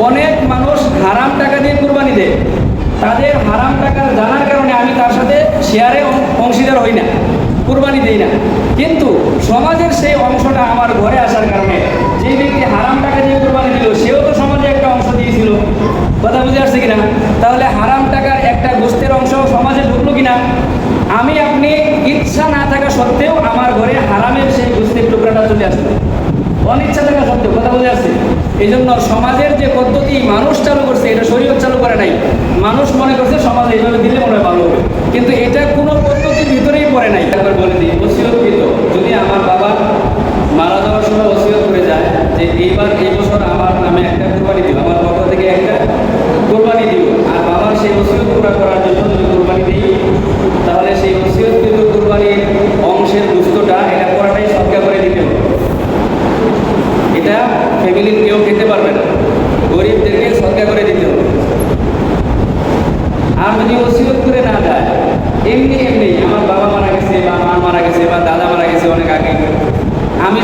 অনেক মানুষ হারাম টাকা দিয়ে কুরবানি দেয়, তাদের হারাম টাকা জানার কারণে আমি তার সাথে শেয়ারে অংশীদার হই না, কুরবানি দিই না। কিন্তু সমাজের সেই অংশটা আমার ঘরে আসার কারণে যে ব্যক্তি হারাম টাকা দিয়ে কুরবানি দিল সেও তো সমাজে একটা অংশ দিয়েছিল। কথা বুঝে আসছে কিনা? তাহলে হারাম টাকার একটা গোষ্ঠীর অংশ সমাজে ঢুকলো কিনা? আমি আপনি ইচ্ছা না থাকা সত্ত্বেও আমার ঘরে হারামের সেই গোষ্ঠীর টুকরাটা চলে আসবে, অনিচ্ছা থাকা সত্ত্বেও। কথা বুঝে আসছে? এই জন্য সমাজের যে পদ্ধতি মানুষ চালু করছে এটা শরীয়ত চালু করে নাই। মানুষ মনে করছে সমাজে এইভাবে দিলে মনে হয় ভালো হবে, কিন্তু এটা কোনো পদ্ধতির ভিতরেই পড়ে নাই। একবার বলে দিই, ওসিয়তকৃত যদি আমার বাবা মারা যাওয়ার সময় ওসিয়ত করে যায় যে এই বছর আমার নামে একটা কোরবানি দিব, আমার পক্ষ থেকে একটা কোরবানি দিব, আর বাবার সেই ওসিয়ত পুরা করার জন্য যদি কোরবানি দিই, তাহলে সেই ওসিয়তকৃত কোরবানির অংশের গুস্তটা এটা পুরাটাই সদকা করে দিতে হবে। এটা ফ্যামিলির কেউ খেতে পারবে না, গরিবদেরকে সদকা করে দিতে হবে। আর যদি ওসিয়ত করে না যায়, এমনি এমনি আমার বাবা মারা গেছে বা মা মারা গেছে বা দাদা মারা গেছে অনেক আগে, আমি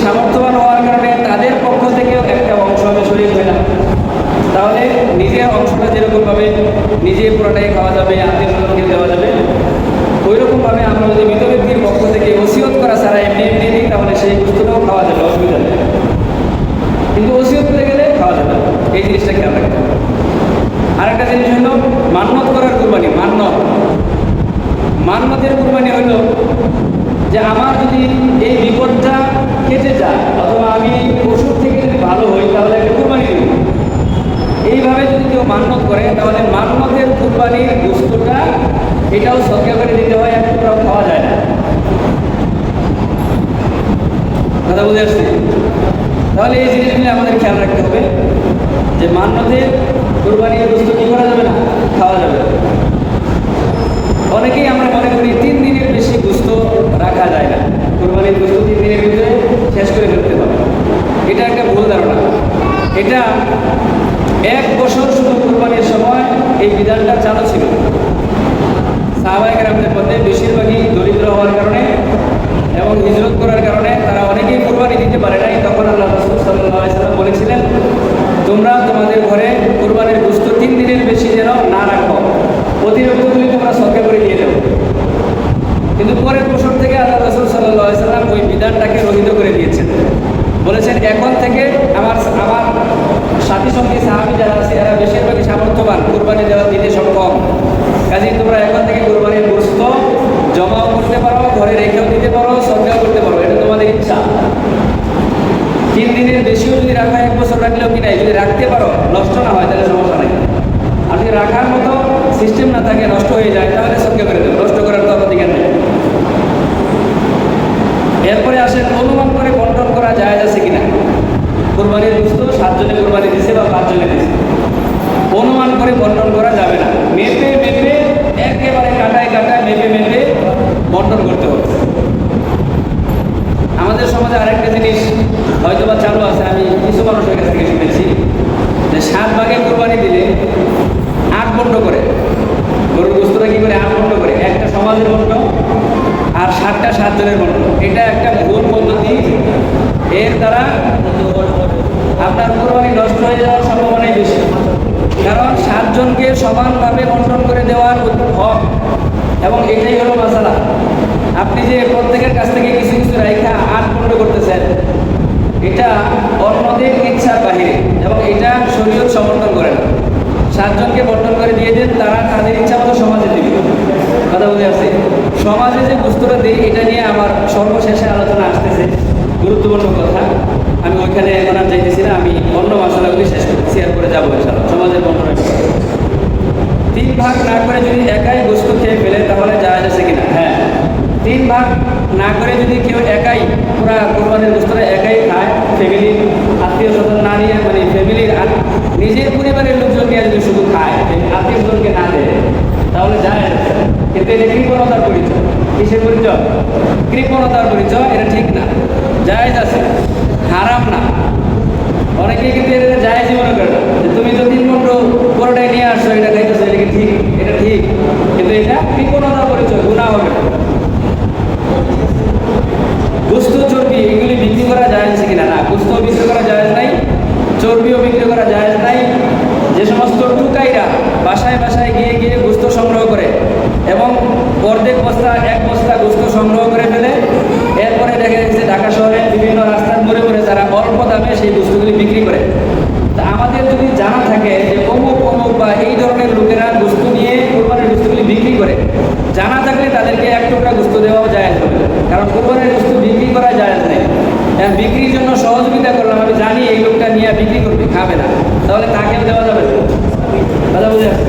সামর্থ্যবান হওয়ার কারণে তাদের পক্ষ থেকেও একটা অংশ আমি শরীর হইলাম, তাহলে নিজের অংশটা যেরকমভাবে নিজে পুরোটাই খাওয়া যাবে, আত্মীয় স্বজনকে দেওয়া যাবে, ওই রকমভাবে আমরা যদি মৃত ব্যক্তির পক্ষ থেকে ওসিয়ত করা ছাড়া এমনি এমনি দিই, তাহলে সেই বস্তুটাও খাওয়া যাবে, অসুবিধা নেই। কিন্তু ওসিয়ত করে গেলে খাওয়া যাবে, এই জিনিসটা খেয়াল রাখতে হবে। আরেকটা জিনিস হলো মান্নত করার কুরবানি। মান্নতের কুরবানি হলো যে আমার যদি এই বিপদটা কেটে যায় অথবা আমি ওষুধ থেকে যদি ভালো হই তাহলে একটা কুরবানি দেব, এইভাবে যদি কেউ মান্নত করে তাহলে মান্নতের কুরবানির গোস্তটা এটাও সদকা করে দিতে হয়, একটুটাও খাওয়া যায় না। কথা বুঝে আসছে? তাহলে এই জিনিসগুলি আমাদের খেয়াল রাখতে হবে যে মান্নতের কুরবানির গোস্ত কি করা যাবে না, খাওয়া যাবে। অনেকেই আমরা মনে করি 3 দিনের বেশি গোস্ত রাখা যায় না, কুরবানির গোস্ত 3 দিনের ভিতরে শেষ করে ফেলতে হবে। এটা একটা ভুল ধারণা। এটা 1 বছর শুধু কুরবানির সময় এই বিধানটা চালু ছিল। সাহাবায়ে কেরামদের মধ্যে বেশিরভাগই দরিদ্র হওয়ার কারণে এবং হিজরত করার কারণে তারা অনেকেই কুরবানি দিতে পারে নাই। তখন আল্লাহ রাসূল সাল্লাল্লাহু আলাইহি ওয়াসাল্লাম বলেছিলেন, তোমরা তোমাদের ঘরে কুরবানির গোশত 3 দিনের বেশি যেন না রাখো, অতিরিক্তগুলি তোমরা সদকা করে দিয়ে দাও। কিন্তু পরের বছর থেকে আল্লাহ রাসূল সাল্লাল্লাহু আলাইহি ওয়াসাল্লাম ওই বিধানটাকে রহিত করে দিয়েছেন। বলেছেন এখন থেকে আমার সাথী সঙ্গী সাহাবী যারা আছে এরা বেশিরভাগই সামর্থ্যবান, কুরবানি দেওয়া দিতে সক্ষম। কাজেই তোমরা এখন থেকে কুরবানির গোশত জমাও করতে পারো, ঘরে রেখেও দিতে পারো, সদকাও করতে পারো, এটা তোমাদের ইচ্ছা। 3 দিনের বেশিও যদি রাখা 1 বছর রাখলেও কি নাই, যদি রাখতে পারো নষ্ট না হয় তাহলে সমস্যা নেই। আর যদি রাখার মতো সিস্টেম না থাকে, নষ্ট হয়ে যায়, তাহলে সদকা করে দেবো, নষ্ট করার তো অধিকার নেই। এরপরে আসেন অনুমান করে বন্টন করা যায় আছে কিনা। কুরবানির গোশত 7 জনে কুরবানি দিছে বা 5 জনে দিছে, অনুমান করে বন্টন করা যাবে না। মেপে একেবারে কাটায় মেপে বন্টন করতে হবে। আমাদের সমাজে আরেকটা জিনিস হয়তো বা চালু আছে, আমি কিছু মানুষের কাছ থেকে শুনেছি যে 7 ভাগে কুরবানি দিলে 8 বন্ট করে, গরুর গোশতটা কি করে 8 বন্ট করে, একটা সমাজের বন্ট আর 7টা 7 জনের বন্ট। এটা একটা ভুল পদ্ধতি। এর দ্বারা আপনার কুরবানি নষ্ট হয়ে যাওয়ার সম্ভাবনাই বেশি, কারণ 7 জনকে সমানভাবে বন্টন করে দেওয়ার হক, এবং এটাই হলো মাসালা। আপনি যে প্রত্যেকের কাছ থেকে কিছু কিছু রাইখা 8 বন্ট করতেছেন, এটা অন্যদের ইচ্ছার বাহিরে এবং এটা শরীয়ত সমর্থন করে না। 7 জনকে বন্টন করে দিয়ে দেন, তারা তাদের ইচ্ছা মতো সমাজে দিবে। কথা বুঝে আসছে? সমাজে যে বস্তুটা দেয় এটা নিয়ে আমার সর্বশেষে আলোচনা আসতেছে, গুরুত্বপূর্ণ কথা। আমি ওইখানে এখন আর যাইতেছি না, আমি অন্য মশলাগুলি শেয়ার করে যাবো ইনশাআল্লাহ। সমাজের বন্টনের 3 ভাগ না করে যদি একাই গোশত খেয়ে ফেলে তাহলে জায়েজ আছে কিনা? হ্যাঁ, 3 ভাগ না করে যদি কেউ একাই পুরা কুরবানির গোশতটা একাই খায়, ফ্যামিলির আত্মীয় স্বজন না নিয়ে, মানে ফ্যামিলির নিজের পরিবারের লোকজন নিয়ে যদি শুধু খায়, আত্মীয় স্বজনকে না দেয়, তাহলে জায়েজ আছে। কিন্তু এটা কৃপণতার পরিচয়। কিসের পরিচয়? কৃপণতার পরিচয়। এটা ঠিক না, জায়েজ আছে, হারাম না। অনেকেই কিন্তু এটা জায়েজই মনে করে না, যে তুমি তো 3 বন্ট পুরোটাই নিয়ে আসছো, এটা খাইতেছো, এটা কি ঠিক? এটা ঠিক, কিন্তু এটা কৃপণতার পরিচয়, গুনাহ হবে। গোশত, চর্বি এগুলি বিক্রি করা জায়েজ আছে কিনা? না, গোশত বিক্রি করা জায়েজ নাই। চর্বিও বিক্রি করা জায়েজ নাই। যে সমস্ত টুকাইরা বাসায় বাসায় গিয়ে গিয়ে গোস্ত সংগ্রহ করে এবং অর্ধেক বস্তা এক বস্তা গোস্ত সংগ্রহ করে ফেলে, এরপরে দেখা গেছে ঢাকা শহরে বিভিন্ন রাস্তার মোড়ে মোড়ে তারা অল্প দামে সেই গোস্তগুলি বিক্রি করে। তা আমাদের যদি জানা থাকে যে অমুক অমুক বা এই ধরনের লোকেরা গোস্ত নিয়ে কোরবানির গোস্তগুলি বিক্রি করে, জানা থাকলে তাদেরকে এক টুকরা গোস্ত দেওয়াও জায়েজ হবে, কারণ কোরবানির গোস্ত বিক্রি করা জায়েজ নেই। বিক্রির জন্য সহযোগিতা করলাম, আমি জানি এই লোকটা নিয়ে বিক্রি করবে, খাবে না, তাহলে তাকেও দেওয়া যাবে না। কথা বুঝে আসছে?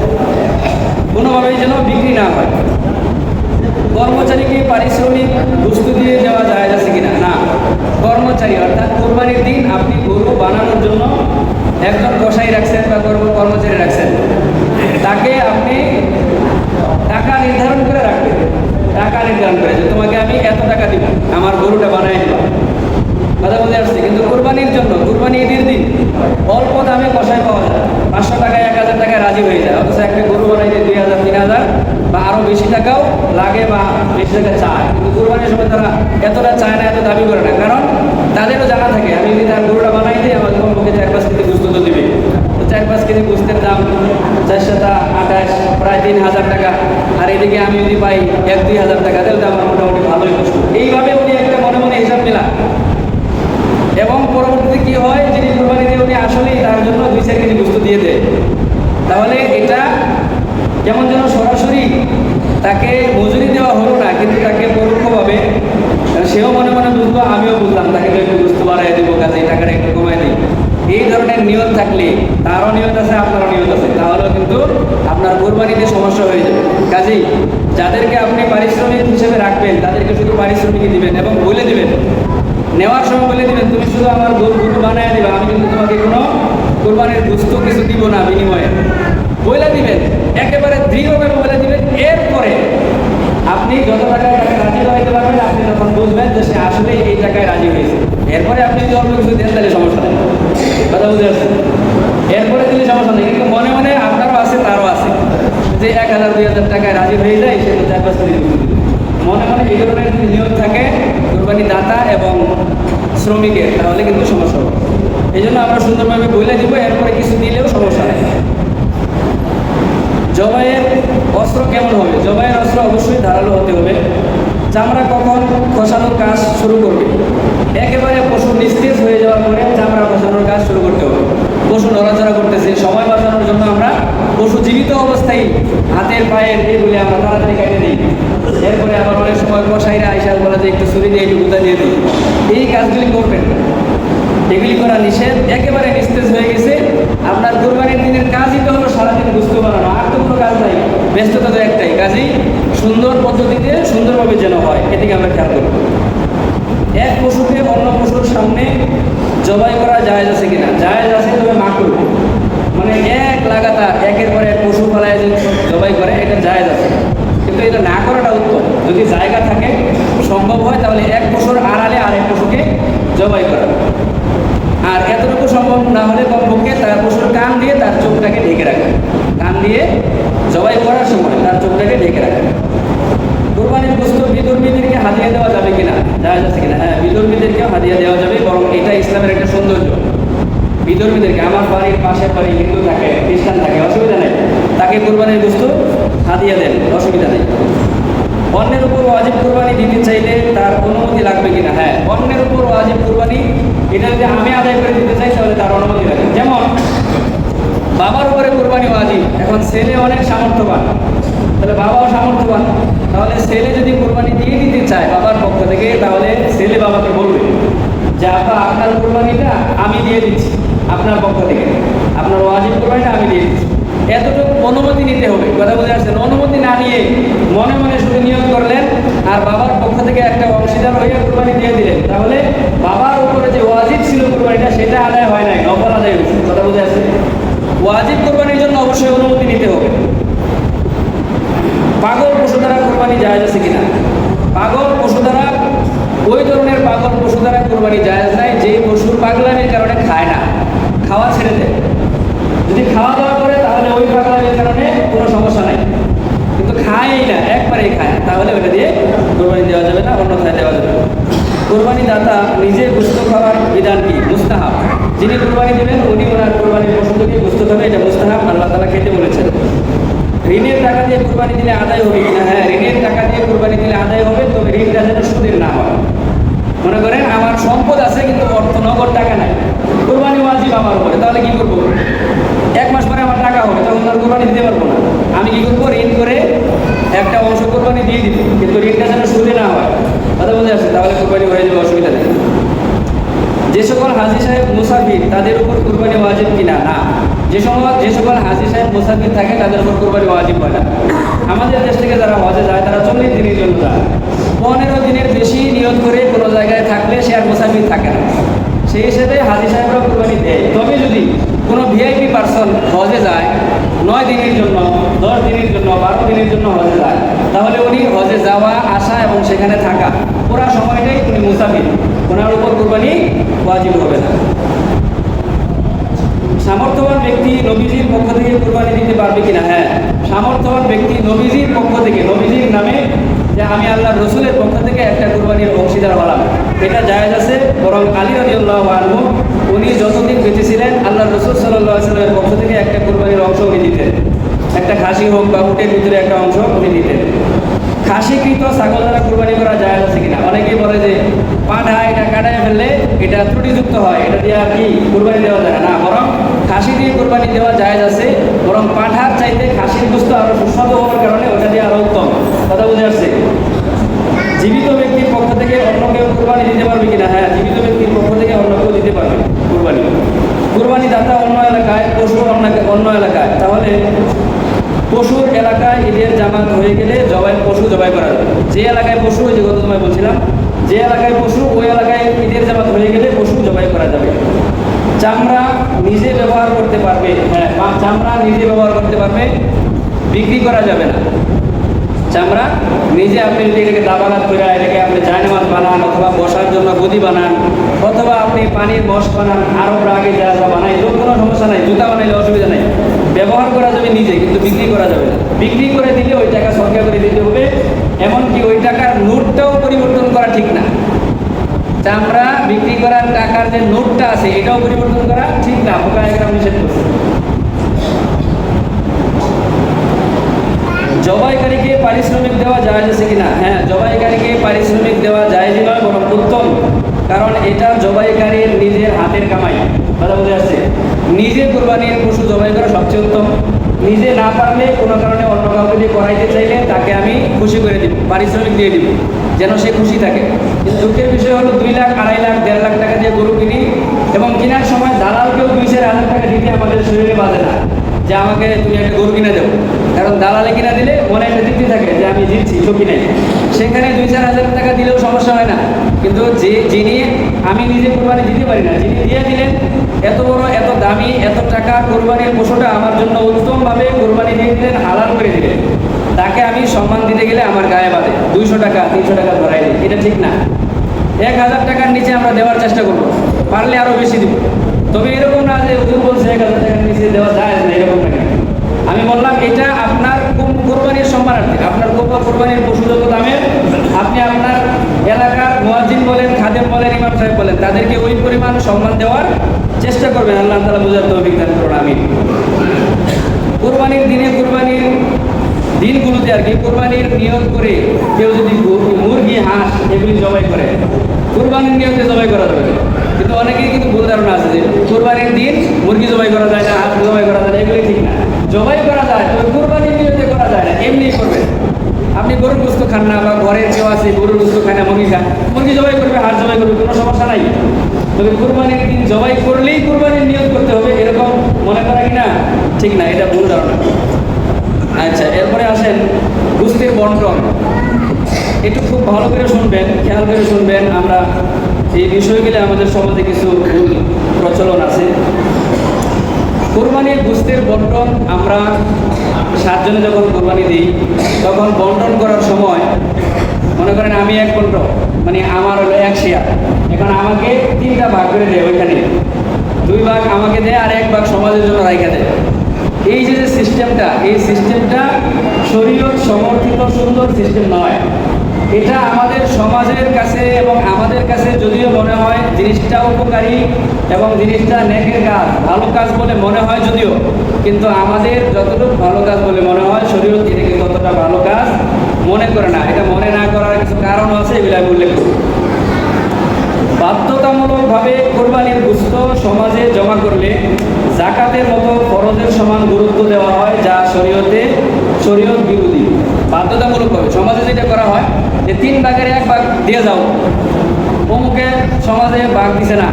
কোনোভাবেই যেন বিক্রি না হয়। কর্মচারীকে পারিশ্রমিক বস্তু দিয়ে দেওয়া যায় আছে কিনা? না। কর্মচারী অর্থাৎ কোরবানির দিন আপনি গরু বানানোর জন্য একজন কসাই রাখছেন বা কর্মচারী রাখছেন, তাকে আপনি টাকা নির্ধারণ করে রাখবেন। টাকা নির্ধারণ করে যে তোমাকে আমি এত টাকা দিব আমার গরুটা বানাই দিব। কথা বুঝে আসছে? কিন্তু কোরবানির জন্য, কোরবানি ঈদের দিন অল্প দামে কষাই পাওয়া যায়, 500 টাকায় 1000 টাকায় রাজি হয়ে যায়, অথচ একটা গরু বানাইতে 2000 3000 বা আরও বেশি টাকাও লাগে বা বেশি টাকা চায়। কিন্তু কোরবানির সময় তারা এতটা চায় না, এত দাবি করে না, কারণ তাদেরও জানা থাকে আমি যদি তার গরুটা বানাই দিই আমাকে কমপক্ষে 4-5 কেজি গোস্ত তো দেবে। তো 4-5 কেজি গোস্তের দাম 428, প্রায় 3000 টাকা। আর এদিকে আমি যদি পাই 1-2 হাজার টাকা, তাহলে আমার মোটামুটি ভালোই গোস্ত। এইভাবে উনি একটা মনে মনে হিসাব মেলা, এবং পরবর্তীতে কি হয়, যিনি কোরবানি দিয়ে উনি আসলেই তার জন্য 2-4 কেজি গোস্ত দিয়ে দেয়। তাহলে এটা যেমন যেন সরাসরি তাকে মজুরি দেওয়া হলো না, কিন্তু তাকে পরোক্ষভাবে সেও মনে মনে বুঝবো, আমিও বুঝলাম, তাকে তো একটু গোস্ত বাড়াই দেবো, কাজে এই টাকাটা একটু কমাই দিই। এই ধরনের নিয়ত থাকলে, তারও নিয়ত আছে আপনারও নিয়ত আছে, তাহলেও কিন্তু আপনার কোরবানিতে সমস্যা হয়ে যাবে। কাজেই যাদেরকে আপনি পারিশ্রমিক হিসেবে রাখবেন তাদেরকে শুধু পারিশ্রমিকই দিবেন এবং বলে দিবেন, নেওয়ার সময় বলে দিবেন তুমি শুধু আমার গরু বানায় দিবে, আমি কিন্তু তোমাকে কোনো কোরবানির গোস্ত কিছু দিব না বিনিময়ে। বলে দিবেন, একেবারে দৃঢ়ভাবে বলে দিবেন। এরপরে আপনি যত টাকায় তাকে রাজি করাইতে পারবেন, আপনি তখন বুঝবেন যে সে আসলে এই টাকায় রাজি হয়েছে। এরপরে আপনি যদি অল্প কিছু দেন তাহলে সমস্যা নেই। কথা বুঝে আসছেন? এরপরে দিলে সমস্যা নেই, কিন্তু মনে মনে আপনারও আছে তারও আছে, যে 1000-2000 টাকায় রাজি হয়ে যায় সে তো 4-5 কেজি গোস্ত দিবে। মনে মনে এই ধরনের যদি নিয়ম থাকে কোরবানি দাতা এবং শ্রমিকের, তাহলে কিন্তু সমস্যা হবে। এই জন্য আমরা সুন্দরভাবে বলে দিব, এরপরে কিছু দিলেও সমস্যা নেই। জবাইয়ের অস্ত্র কেমন হবে? জবাইয়ের অস্ত্র অবশ্যই ধারালো হতে হবে। চামড়া কখন খসানোর কাজ শুরু করবে? একেবারে পশু নিস্তেজ হয়ে যাওয়ার পরে চামড়া খসানোর কাজ শুরু করতে হবে। পশু নড়াচড়া করতেছে, সময় বাঁচানোর জন্য আমরা পশু জীবিত অবস্থায় হাতের পায়ের এগুলি আমরা তাড়াতাড়ি কেটে দিই। এরপরে আবার অনেক সময় কসাইরা আইসা বলে যে একটু ছুরি দিয়ে একটু গুঁতা দিয়ে দিই। এই কাজগুলি করবেন, এগুলি করা নিষেধ। একেবারে নিস্তেজ হয়ে গেছে, আপনার কোরবানির দিনের কাজই তো হলো সারাদিন গোস্ত বানানো, আর তো কোনো কাজ নাই, ব্যস্ততা তো একটাই। কাজেই সুন্দর পদ্ধতিতে সুন্দরভাবে যেন হয়, এদিকে আমরা খেয়াল করব। এক পশুকে অন্য পশুর সামনে জবাই করা জায়েজ আছে কিনা? জায়েজ আছে, তবে মাকরুহ, মানে এক লাগাতার একের পর এক পশু ফলায় যে জবাই করে, এটা জায়েজ আছে, কিন্তু এটা না করাটা উত্তম। যদি জায়গা থাকে, সম্ভব হয়, তাহলে এক পশুর আড়ালে আরেক পশুকে জবাই করা। আর এতটুকু সম্ভব না হলে কমপক্ষে তার পশুর কান দিয়ে তার চোখটাকে ঢেকে রাখে, কান দিয়ে জবাই করার সময় তার চোখটাকে ঢেকে রাখে। কোরবানির গোস্ত বিধর্মীদেরকে হাদিয়া দেওয়া যাবে কিনা? জায়েজ আছে কিনা? হ্যাঁ, বিধর্মীদেরকেও হাদিয়া দেওয়া যাবে, বরং এটা ইসলামের একটা সৌন্দর্য। বিধর্মীদেরকে, আমার বাড়ির পাশের বাড়ি হিন্দু থাকে, খ্রিস্টান থাকে, অসুবিধা নেই, তাকে কোরবানির গোস্ত হাদিয়া দেন, অসুবিধা নেই। অন্যের উপর ওয়াজিব কোরবানি দিতে চাইলে তার অনুমতি লাগবে কিনা? হ্যাঁ, অন্যের উপর ওয়াজিব কোরবানি এটা যদি আমি আদায় করে দিতে চাই তাহলে তার অনুমতি লাগবে। যেমন বাবার উপরে কোরবানি ওয়াজিব, এখন ছেলে অনেক সামর্থ্যবান, তাহলে বাবাও সামর্থ্যবান, তাহলে ছেলে যদি কোরবানি দিয়ে দিতে চায় বাবার পক্ষ থেকে, তাহলে ছেলে বাবাকে বলবে যে আব্বা আপনার কোরবানিটা আমি দিয়ে দিচ্ছি, আপনার পক্ষ থেকে আপনার ওয়াজিব কোরবানিটা আমি দিয়ে দিচ্ছি। এতটুকু অনুমতি নিতে হবে। কথা বুঝে আসছেন? অনুমতি না নিয়ে মনে মনে শুধু নিয়ম করলেন আর বাবার পক্ষ থেকে একটা অংশীদার হয়ে কোরবানি দিয়ে দিলেন, তাহলে বাবার উপরে যে ওয়াজিব ছিল কোরবানিটা সেটা আদায় হয় নাই, নফল আদায় হয়েছে। কথা বুঝে আসছে? ওয়াজিব কোরবানির জন্য অবশ্যই অনুমতি নিতে হবে। পাগল পশু দ্বারা কোরবানি জায়েজ আছে কিনা? পাগল পশু দ্বারা, ওই ধরনের পাগল পশু দ্বারা কোরবানি জায়েজ নাই যে পশুর পাগলামির কারণে খায় না, খাওয়া ছেড়ে দেয়। যদি খাওয়া দাওয়া করে তাহলে ওই পাগলামির কারণে কোনো সমস্যা নাই, কিন্তু খায়ই না, একবারেই খায়, তাহলে ওটা দিয়ে কোরবানি দেওয়া যাবে না, অন্যথায় দেওয়া যাবে। কোরবানি দাতা নিজে গোশত খাওয়ার বিধান কি? মুস্তাহাব। যিনি কুরবানি দেবেন উনি ওনার কুরবানির পশু থেকে গোশত খাবে, এটা মুস্তাহাব, আল্লাহ তাআলা খেতে বলেছেন। ঋণের টাকা দিয়ে কুরবানি দিলে আদায় হবে কিনা? হ্যাঁ, ঋণের টাকা দিয়ে কুরবানি দিলে আদায় হবে, তবে ঋণটা যেন সুদের না হয়। মনে করেন আমার সম্পদ আছে কিন্তু অর্থ নগদ টাকা নাই, কুরবানি ওয়াজিব আমার উপরে, তাহলে কি করবো? 1 মাস পরে আমার টাকা হবে, তখন আর কুরবানি দিতে পারবো না। আমি কি করবো? ঋণ করে একটা অংশ কুরবানি দিয়ে দিব, কিন্তু ঋণটা যেন সুদে না হয়। কথা বুঝে আসছে? তাহলে কুরবানি হয়ে যাবে, অসুবিধা নেই। যে সকল হাজী সাহেব মুসাফির তাদের উপর কুরবানি ওয়াজিব কিনা? না, যে সকল হাজী সাহেব মুসাফির থাকে তাদের উপর কুরবানি ওয়াজিব হয় না। আমাদের দেশ থেকে যারা হজে যায় তারা 40 দিনের জন্য যায়। 15 দিনের বেশি নিয়ত করে কোনো জায়গায় থাকলে সে আর মুসাফির থাকে না, সেই হিসেবে হাজী সাহেবরা কুরবানি দেয়। তবে যদি কোনো ভিআইপি পার্সন হজে যায় 9 দিনের জন্য, 10 দিনের জন্য, 12 দিনের জন্য হজে যায়, তাহলে উনি হজে যাওয়া আসা এবং সেখানে থাকা পুরা সময়টাই উনি মুসাফির, ওনার উপর কুরবানি ওয়াজিব হবে না। সামর্থ্যবান ব্যক্তি নবীজির পক্ষ থেকে কুরবানি দিতে পারবে কিনা? হ্যাঁ, সামর্থ্যবান ব্যক্তি নবীজির পক্ষ থেকে, নবীজির নামে যে আমি আল্লাহর রসুলের পক্ষ থেকে একটা কুরবানির অংশীদার হলাম, এটা জায়েজ আছে। বরং আলী রাদিয়াল্লাহু আনহু উনি যতদিন বেঁচে ছিলেন আল্লাহর রসুল সাল্লাল্লাহু আলাইহি ওয়াসাল্লামের পক্ষ থেকে একটা কুরবানির অংশ উনি দিতেন, একটা খাসি হোক বা উটের ভিতরে একটা অংশ উনি দিতেন। খাসিকৃত ছাগল দ্বারা কুরবানি করা জায়েজ আছে কিনা? অনেকেই বলে যে পাঠা এটা কাটায় ফেললে এটা ত্রুটিযুক্ত হয়, এটা দিয়ে আর কি কুরবানি দেওয়া যায় না। বরং খাসি দিয়ে কুরবানি দেওয়া জায়েজ আছে, বরং পাঠার চাইতে খাসির গোশত আরো সুস্বাদু হওয়ার কারণে ওটা দিয়ে আরো উত্তম। কথা বুঝে আসছে? জীবিত ব্যক্তির পক্ষ থেকে অন্য কেউ কুরবানি দিতে পারবে কিনা? হ্যাঁ, জীবিত ব্যক্তির পক্ষ থেকে অন্য কেউ দিতে পারবে কুরবানি। কুরবানি দাতা অন্য এলাকায়, পশু অন্য এলাকায়, তাহলে পশুর এলাকায় ঈদের জামাত হয়ে গেলে পশু জবাই করা যাবে। যে এলাকায় পশু, ওই যে গত সময় বলছিলাম, যে এলাকায় পশু ওই এলাকায় ঈদের জামাত হয়ে গেলে পশু জবাই করা যাবে। চামড়া নিজে ব্যবহার করতে পারবে, হ্যাঁ, চামড়া নিজে ব্যবহার করতে পারবে, বিক্রি করা যাবে না। চামড়া নিজে আপনি যদি এটাকে দাবানাত করে এটাকে আপনি জায়নামাজ বানান, অথবা বসার জন্য গদি বানান, অথবা আপনি পানির বস বানান, আরবরা আগে যা যা বানাই, কোনো সমস্যা নাই, জুতা বানাইলে অসুবিধা নেই, ব্যবহার করা যাবে নিজে, কিন্তু বিক্রি করা যাবে না। বিক্রি করে দিলে ওই টাকা সরকার করে দিতে হবে, এমনকি ওই টাকার নোটটাও পরিবর্তন করা ঠিক না। চামড়া বিক্রি করার টাকার যে নোটটা আছে এটাও পরিবর্তন করা ঠিক না, ফুকাহায়ে নিষেধ করছে। জবাইকারীকে পারিশ্রমিক দেওয়া জায়েজ আছে কিনা? হ্যাঁ, জবাইকারীকে পারিশ্রমিক দেওয়া জায়েজ নয়, বরং উত্তম, কারণ এটা জবাইকারীর নিজের হাতের কামাই। কথা বুঝে আসছে? নিজে কুরবানির পশু জবাই করা সবচেয়ে উত্তম। নিজে না পারলে কোনো কারণে অন্য কাউকে দিয়ে করাইতে চাইলে তাকে আমি খুশি করে দিব, পারিশ্রমিক দিয়ে দিব, যেন সে খুশি থাকে। কিন্তু দুঃখের বিষয় হলো 2 লাখ, 2.5 লাখ, 1.5 লাখ টাকা দিয়ে গরু কিনি এবং কেনার সময় দালালকেও 2-4 হাজার টাকা দিতে আমাদের শরীরে বাজে না যে আমাকে তুমি একটা গরু কিনে দেবো, কারণ দালালে কিনা দিলে মনে একটা তৃপ্তি থাকে যে আমি জিতছি, ঝুঁকি নেই। সেখানে 2-4 হাজার টাকা দিলেও সমস্যা হয় না, কিন্তু যিনি আমি নিজে কোরবানি দিতে পারি না, যিনি দিয়ে দিলেন এত বড়, এত দামি, এত টাকা কোরবানির পশুটা আমার জন্য উত্তমভাবে কোরবানি দিয়ে দিলেন, হালাল করে দিলেন, তাকে আমি সম্মান দিতে গেলে আমার গায়ে বাঁধে 200 টাকা 300 টাকা ধরাই দিই, এটা ঠিক না। 1000 টাকার নিচে আমরা দেওয়ার চেষ্টা করবো, পারলে আরও বেশি দিব। তবে এরকম না যে হুজুর বলছে 1000 টাকার নিচে দেওয়া যায় না, এরকম না। আমি বললাম এটা আপনার কোরবানির সম্মানার্থে, আপনার কোরবানির পশু যত দামের, আপনি আপনার এলাকার মুয়াজ্জিন বলেন, খাদেম বলেন, ইমাম সাহেব বলেন, তাদেরকে ওই পরিমাণ সম্মান দেওয়ার চেষ্টা করবেন। আল্লাহ তাআলা বুঝার তৌফিক দান করুন, আমিন। কোরবানির দিনে, কোরবানির দিনগুলোতে আর কি কোরবানির নিয়ত করে কেউ যদি মুরগি, হাঁস এগুলি জবাই করে, কোরবানির নিয়তে জবাই করা যাবে। কিন্তু অনেকেই কিন্তু ভুল ধারণা আছে যে কোরবানির দিন মুরগি জবাই করা যায় না, হাঁস জবাই করা যায় না, এগুলি ঠিক না। জবাই করা যায়, তবে কোরবানির নিয়তে করা যায় না, এমনি করবেন। আপনি গরুর গোশত খান না, বা ঘরের কেউ আছে গরুর গোশত খায় না, মুরগি খান, মুরগি জবাই করবে, হাঁস জবাই করবে, কোনো সমস্যা নাই। তবে কোরবানির দিন জবাই করলেই কোরবানির নিয়ত করতে হবে, এরকম মনে করা কিনা ঠিক না, এটা ভুল ধারণা। আচ্ছা, এরপরে আসেন গোশতের বন্টন। একটু খুব ভালো করে শুনবেন, খেয়াল করে শুনবেন। আমরা এই বিষয়গুলি আমাদের সমাজে কিছু ভুল প্রচলন আছে। কোরবানির গোশতের বন্টন, আমরা 7 জনে যখন কোরবানি দিই তখন বন্টন করার সময় মনে করেন আমি 1 বন্ট, মানে আমার হলো 1 শেয়ার, এখন আমাকে 3টা ভাগ করে দেয়, ওইখানে 2 ভাগ আমাকে দেয় আর 1 ভাগ সমাজের জন্য রাইখা দেয়। এই যে সিস্টেমটা, এই সিস্টেমটা শরীয়ত সমর্থিত সুন্দর সিস্টেম নয়। এটা আমাদের সমাজের কাছে এবং আমাদের কাছে যদিও মনে হয় জিনিসটা উপকারী এবং জিনিসটা নেকের কাজ, ভালো কাজ বলে মনে হয় যদিও, কিন্তু আমাদের যতটুকু ভালো কাজ বলে মনে হয় শরীয়ত এটাকে ততটা ভালো কাজ মনে করে না। এটা মনে না করার কিছু কারণ আছে, এগুলো আমি উল্লেখ করব। বাধ্যতামূলকভাবে কোরবানির গোশত সমাজে জমা করলে জাকাতের মতো ফরজের সমান গুরুত্ব দেওয়া হয়, যা শরীয়ত বিরোধী। বাধ্যতামূলকভাবে সমাজে যেটা করা হয় যে 3 ভাগের 1 ভাগ দিয়ে যাও, অমুকে সমাজে ভাগ দিছে না,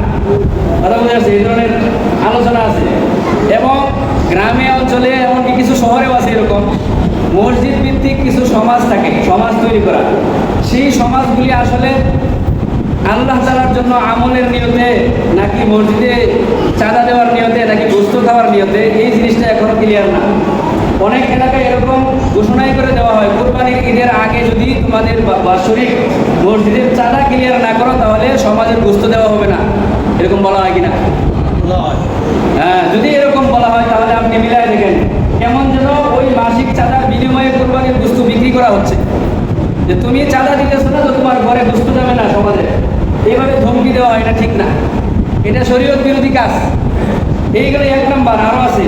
কথা বুঝে আসছে, এই ধরনের আলোচনা আছে। এবং গ্রামে অঞ্চলে এমনকি কিছু শহরেও আছে এরকম মসজিদ ভিত্তিক কিছু সমাজ থাকে, সমাজ তৈরি করা। সেই সমাজগুলি আসলে আল্লাহ তাআলার জন্য আমলের নিয়তে নাকি মসজিদে চাঁদা দেওয়ার নিয়তে নাকি গোশত খাওয়ার নিয়তে, এই জিনিসটা এখনো ক্লিয়ার না। অনেক এলাকায় এরকম ঘোষণাই করে দেওয়া হয় কোরবানির ঈদের আগে যদি তোমাদের বাৎসরিক মসজিদের চাঁদা ক্লিয়ার না করো তাহলে সমাজের গোশত দেওয়া হবে না, এরকম বলা হয় কিনা? হ্যাঁ, যদি এরকম বলা হয় তাহলে আপনি মিলাই দেখেন কেমন যেন ওই মাসিক চাঁদার বিনিময়ে কোরবানির গোশত বিক্রি করা হচ্ছে, যে তুমি চাঁদা দিতেছো না তো তোমার ঘরে গোশত যাবে না সমাজে, এইভাবে ধমকি দেওয়া হয়, এটা ঠিক না, এটা শরীয়ত বিরোধী কাজ। এইগুলো 1 নম্বর। আরও আছে,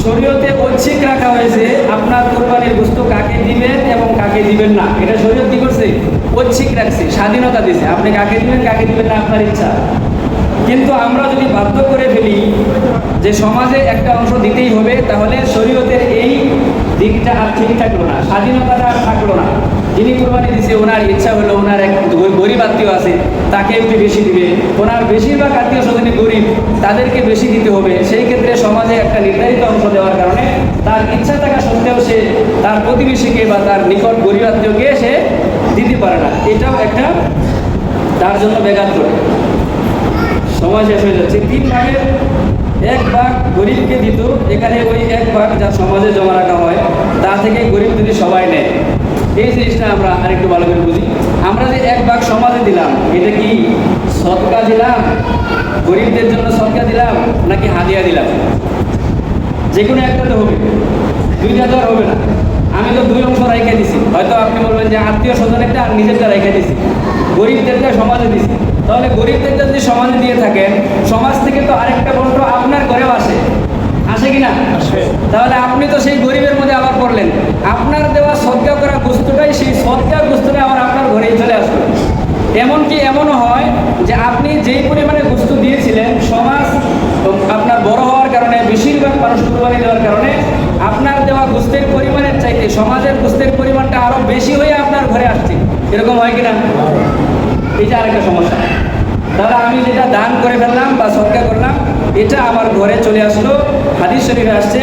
শরীয়তে ঐচ্ছিক রাখা হয়েছে আপনার কোরবানির গোশত কাকে দিবেন এবং কাকে দিবেন না, এটা শরীয়ত কি করছে? ঐচ্ছিক রাখছে, স্বাধীনতা দিছে, আপনি কাকে দিবেন কাকে দিবেন না আপনার ইচ্ছা। কিন্তু আমরা যদি বাধ্য করে ফেলি যে সমাজে একটা অংশ দিতেই হবে, তাহলে শরীয়তের এই দিকটা আর ঠিক থাকলো না, স্বাধীনতাটা আর থাকলো না। যিনি কোরবানি দিছে ওনার ইচ্ছা হলো ওনার এক গরিব আত্মীয় আছে তাকে একটু বেশি দিবে, ওনার বেশিরভাগ আত্মীয় স্বজনই গরিব তাদেরকে বেশি দিতে হবে। সেই ক্ষেত্রে সমাজে একটা নির্ধারিত অংশ দেওয়ার কারণে তার ইচ্ছা থাকা সত্ত্বেও সে তার প্রতিবেশীকে বা তার নিকট গরিব আত্মীয়কে সে দিতে পারে না, এটাও একটা তার জন্য ব্যাঘাত করে। সময় শেষ হয়ে যাচ্ছে। 3 ভাগের 1 ভাগ গরিবকে দিত, এখানে ওই 1 ভাগ যা সমাজে জমা রাখা হয় তা থেকে গরিব যদি সবাই নেয়, এই জিনিসটা আমরা আরেকটু ভালো করে বুঝি। আমরা যে 1 ভাগ সমাজে দিলাম, এটা কি সদকা দিলাম, গরিবদের জন্য সদকা দিলাম, নাকি হাদিয়া দিলাম? যে কোনো একটা তো হবে, 2টা তো আর হবে না। আমি তো 2 অংশ রেখে দিছি, হয়তো আপনি বলবেন যে আত্মীয় স্বজনেরটা আর নিজেরটা রেখে দিছি, গরিবদেরটা সমাজে দিছি। তাহলে গরিবদেরটা যদি সমাজে দিয়ে থাকেন, সমাজ থেকে তো আরেকটা বন্ড আপনার ঘরেও আসে কিনা? তাহলে আপনি তো সেই গরিবের মধ্যে আবার পড়লেন, আপনার দেওয়া সদকা করা গোশতটাই সেই সদকা গোশতটা আবার আপনার ঘরেই চলে আসবে। এমনকি এমনও হয় যে আপনি যেই পরিমাণে গোশত দিয়েছিলেন, সমাজ আপনার বড় হওয়ার কারণে, বেশিরভাগ মানুষ কোরবানি দেওয়ার কারণে আপনার দেওয়া গোশতের পরিমাণের চাইতে সমাজের গোশতের পরিমাণটা আরো বেশি হয়ে আপনার ঘরে আসছে, এরকম হয় কিনা? এটা আরেকটা সমস্যা। তাহলে আমি যেটা দান করে ফেললাম বা সদকা করলাম, এটা আমার ঘরে চলে আসলো। হাদিস শরীফে আসছে,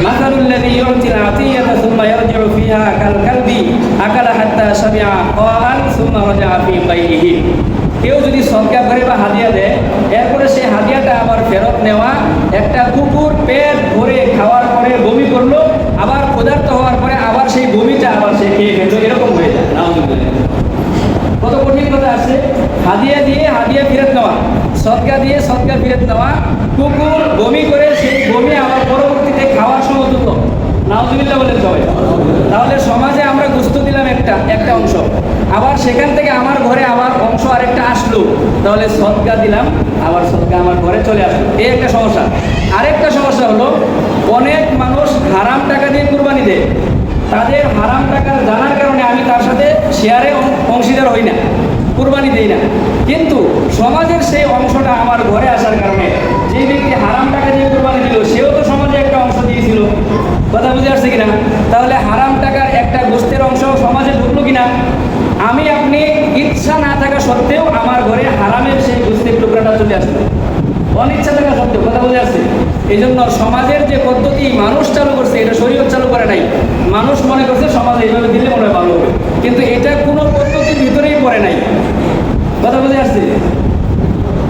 মাসালুল্লাযী ইউতিল আতিয়াতা সুম্মা ইয়ারজিউ ফিহা কাল কালবি আকালা হাত্তা শাবিআ ক্বাল সুম্মা রাজাআ ফি বাইহি। কেউ যদি সদকা করে বা হাদিয়া দেয়, এরপরে সেই হাদিয়াটা আবার ফেরত নেওয়া, একটা কুকুর পেট ভরে খাওয়ার পরে বমি করলো, আবার ক্ষুধার্ত হওয়ার পরে আবার সেই বমিটা আবার সে খেয়ে ফেললো, এরকম হয়ে যায়। নাউযুবিল্লাহ। কত কঠিন কথা আছে। হাদিয়া দিয়ে হাদিয়া ফেরত নেওয়া, সদকা দিয়ে সদকা ফেরত নেওয়া, কুকুর বমি করে সেই বমি আবার পরবর্তীতে খাওয়ার সমতুল্য। নাউযুবিল্লাহ বলেন সবাই। তাহলে সমাজে আমরা গোশত দিলাম একটা অংশ, আবার সেখান থেকে আমার ঘরে আবার অংশ আরেকটা আসলো, তাহলে সদকা দিলাম, আবার সদকা আমার ঘরে চলে আসলো, এই একটা সমস্যা। আরেকটা সমস্যা হলো, অনেক মানুষ হারাম টাকা দিয়ে কুরবানি দেয়, তাদের হারাম টাকার জানার কারণে আমি তার সাথে শেয়ারে অংশীদার হই না, কুরবানি দেই না। কিন্তু সমাজের সেই অংশটা আমার ঘরে আসার কারণে যে ব্যক্তি হারাম টাকা দিয়ে কুরবানি দিল, সেও তো সমাজে একটা অংশ দিয়েছিল, কথা বুঝে আসছে কিনা? তাহলে হারাম টাকার একটা গোশতের অংশ সমাজে ঢুকলো কিনা? আমি আপনি ইচ্ছা না থাকা সত্ত্বেও আমার ঘরে হারামের সেই গোশতের টুকরাটা চলে আসলো, অনিচ্ছা থাকা সত্ত্বেও, কথা বুঝে আসছে। এই জন্য সমাজের যে পদ্ধতি মানুষ চালু করছে, এটা শরীয়ত চালু করে নাই। মানুষ মনে করছে সমাজে এইভাবে দিলে মনে হয় ভালো হবে, কিন্তু এটা কোনো পদ্ধতির ভিতরেই পড়ে নাই, কথা বুঝে আসছে।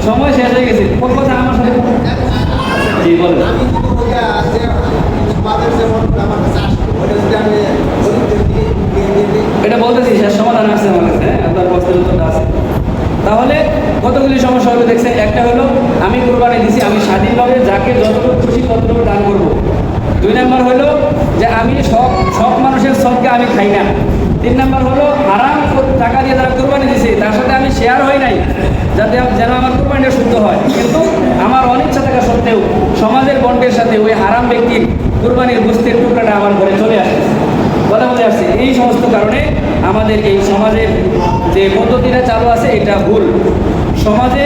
সময় শেষ হয়ে গেছে, কোন কথা আমার সাথে জি বলেন। এটা বলতেছি, শেষ সমাধান আছে আমার কাছে, আপনার প্রশ্নের উত্তরটা আছে। তাহলে কতগুলি সমস্যা হলো দেখছেন। একটা হলো আমি কুরবানি দিছি, আমি স্বাধীনভাবে যাকে যতটুকু খুশি ততটুকু দান করবো। 2 নম্বর হলো যে আমি সব মানুষের সদকা আমি খাই না, 3 নাম্বার হলো হারাম টাকা দিয়ে যারা কোরবানি দিছে তার সাথে আমি শেয়ার হই নাই, যাতে যেন আমার কোরবানিটা শুদ্ধ হয়, কিন্তু আমার অনিচ্ছা থাকা সত্ত্বেও সমাজের বন্ডের সাথে ওই হারাম ব্যক্তির কোরবানির গোশতের টুকরাটা আমার ঘরে চলে আসে। কথা বলে আসছে, এই সমস্ত কারণে আমাদের এই সমাজের যে পদ্ধতিটা চালু আছে এটা ভুল। সমাজে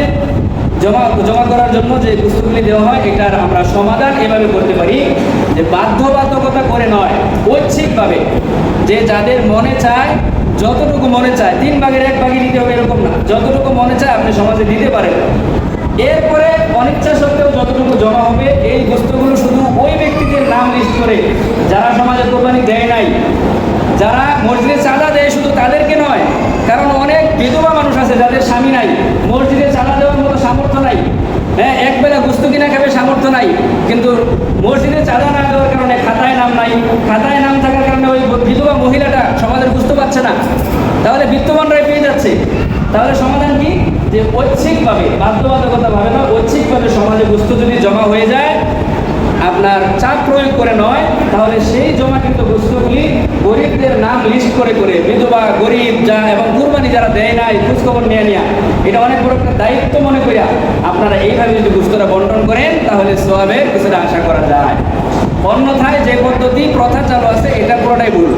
জমা করার জন্য যে বস্তুগুলি দেওয়া হয় এটার আমরা সমাধান এভাবে করতে পারি যে বাধ্যবাধকতা করে নয়, ঐচ্ছিকভাবে, যে যাদের মনে চায় যতটুকু মনে চায় 3 ভাগের 1 ভাগই দিতে হবে এরকম না, যতটুকু মনে চায় আপনি সমাজে দিতে পারেন। এরপরে অনিচ্ছা সত্ত্বেও যতটুকু জমা হবে এই বস্তুগুলো শুধু ওই ব্যক্তিদের নাম লিস্ট করে যারা সমাজে কোরবানি দেয় নাই, যারা মসজিদে চাঁদা দেয় শুধু তাদেরকে নয়, কারণ অনেক বিধবা মানুষ আছে যাদের স্বামী নাই, মসজিদে চাঁদা দেওয়ার মতো সামর্থ্য নাই, হ্যাঁ একবেলা গোস্ত কিনা খাবে সামর্থ্য নাই, কিন্তু মসজিদে চাঁদা না দেওয়ার কারণে খাতায় নাম নাই, খাতায় নাম থাকার কারণে ওই বিধবা মহিলাটা সমাজের বুঝতে পারছে না, তাহলে বিত্তবানরাই পেয়ে যাচ্ছে। তাহলে সমাধান কি? যে ঐচ্ছিকভাবে, বাধ্যবাধকতা ভাবে না, ঐচ্ছিকভাবে সমাজে বস্তু যদি জমা হয়ে যায় আপনার চাপ প্রয়োগ করে নয়, তাহলে সেই জমা কিন্তু বস্তুগুলি গরিবদের নাম লিস্ট করে করে, বিধবা গরিব যা এবং কুরবানি যারা দেয় নাই খোঁজখবর নিয়ে নেওয়া, এটা অনেক বড় একটা দায়িত্ব মনে করিয়া আপনারা এইভাবে যদি বস্তুটা বন্টন করেন তাহলে সওয়াবের কিছুটা আশা করা যায়। অন্যথায় যে পদ্ধতি প্রথা চালু আছে এটা পুরোটাই ভুল।